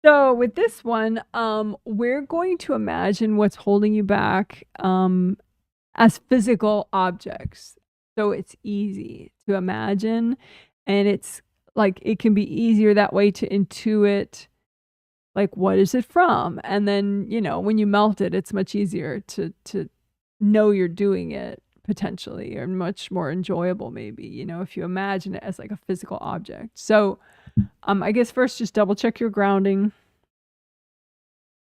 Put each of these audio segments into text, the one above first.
So with this one, we're going to imagine what's holding you back as physical objects. So it's easy to imagine, and it's like it can be easier that way to intuit, like, what is it from? And then, when you melt it, it's much easier to know you're doing it potentially, or much more enjoyable maybe, if you imagine it as like a physical object. So I guess first just double check your grounding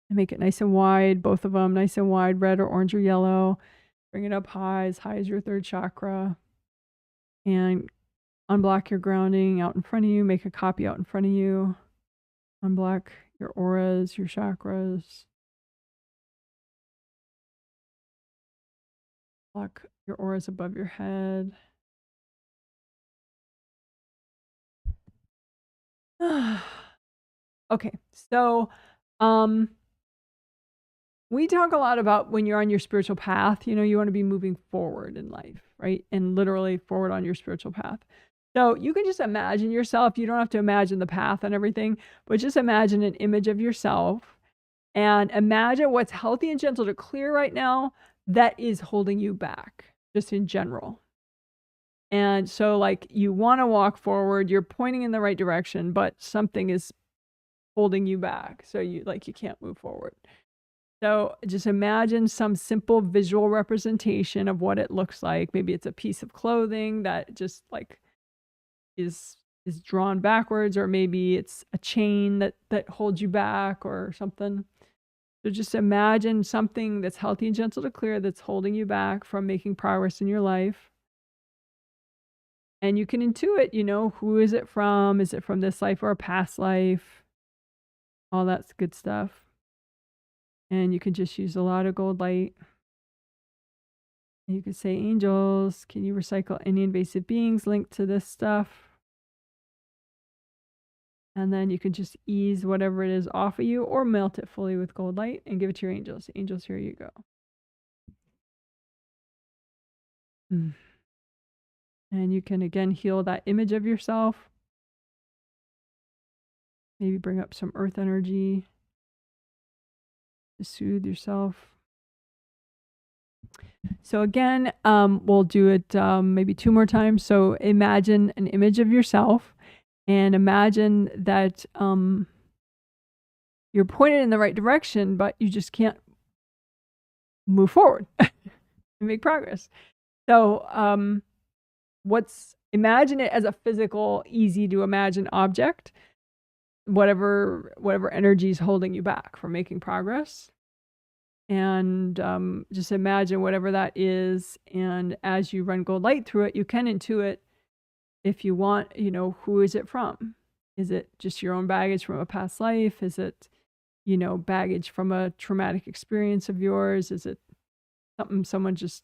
and make it nice and wide, both of them nice and wide, red or orange or yellow. Bring it up high as your third chakra, and unblock your grounding out in front of you. Make a copy out in front of you. Unblock your auras, your chakras. Block your auras above your head. Okay, so we talk a lot about when you're on your spiritual path, you want to be moving forward in life, right? And literally forward on your spiritual path. So you can just imagine yourself. You don't have to imagine the path and everything, but just imagine an image of yourself and imagine what's healthy and gentle to clear right now that is holding you back, just in general. And so, like, you want to walk forward, you're pointing in the right direction, but something is holding you back. So you can't move forward. So just imagine some simple visual representation of what it looks like. Maybe it's a piece of clothing that just like is drawn backwards, or maybe it's a chain that holds you back or something. So just imagine something that's healthy and gentle to clear that's holding you back from making progress in your life. And you can intuit, who is it from? Is it from this life or a past life? All that's good stuff. And you can just use a lot of gold light. And you could say, angels, can you recycle any invasive beings linked to this stuff? And then you can just ease whatever it is off of you, or melt it fully with gold light and give it to your angels. Angels, here you go. And you can again heal that image of yourself. Maybe bring up some earth energy to soothe yourself. So again, we'll do it maybe 2 more times. So imagine an image of yourself, and imagine that you're pointed in the right direction, but you just can't move forward and make progress. So imagine it as a physical, easy to imagine object, whatever energy is holding you back from making progress. And just imagine whatever that is. And as you run gold light through it, you can intuit, if you want, who is it from? Is it just your own baggage from a past life? Is it, baggage from a traumatic experience of yours? Is it something someone just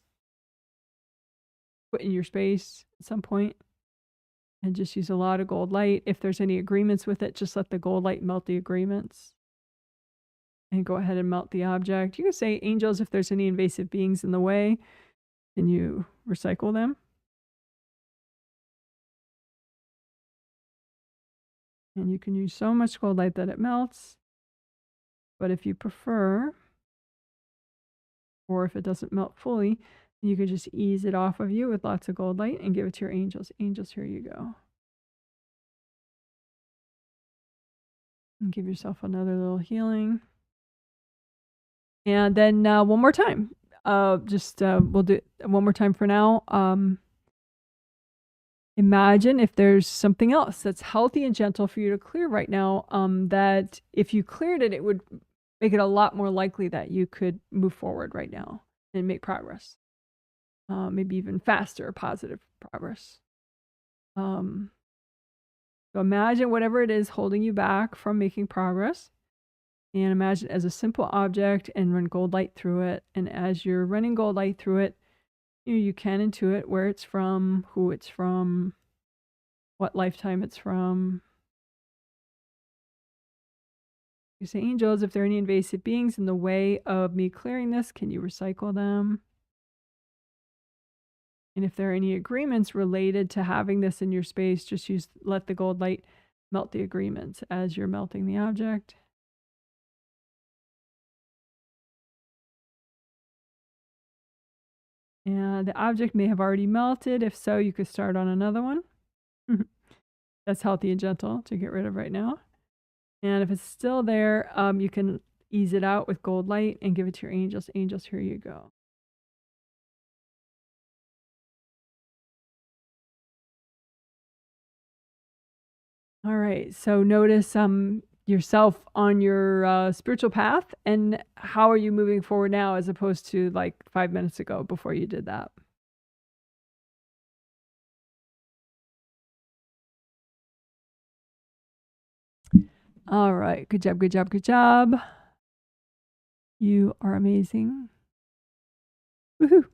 put in your space at some point? And just use a lot of gold light. If there's any agreements with it, just let the gold light melt the agreements. And go ahead and melt the object. You can say, angels, if there's any invasive beings in the way, can you recycle them? And you can use so much gold light that it melts. But if you prefer, or if it doesn't melt fully, you could just ease it off of you with lots of gold light and give it to your angels. Angels, here you go. And give yourself another little healing. And then one more time. We'll do it one more time for now. Imagine if there's something else that's healthy and gentle for you to clear right now, that if you cleared it, it would make it a lot more likely that you could move forward right now and make progress. Maybe even faster, positive progress. So imagine whatever it is holding you back from making progress, and imagine it as a simple object and run gold light through it. And as you're running gold light through it, you can intuit where it's from, who it's from, what lifetime it's from. You say, angels, if there are any invasive beings in the way of me clearing this, can you recycle them? And if there are any agreements related to having this in your space, just let the gold light melt the agreements as you're melting the object. And the object may have already melted. If so, you could start on another one. That's healthy and gentle to get rid of right now. And if it's still there, you can ease it out with gold light and give it to your angels. Angels, here you go. All right. So notice yourself on your spiritual path, and how are you moving forward now as opposed to like 5 minutes ago before you did that? All right. Good job. Good job. Good job. You are amazing. Woohoo.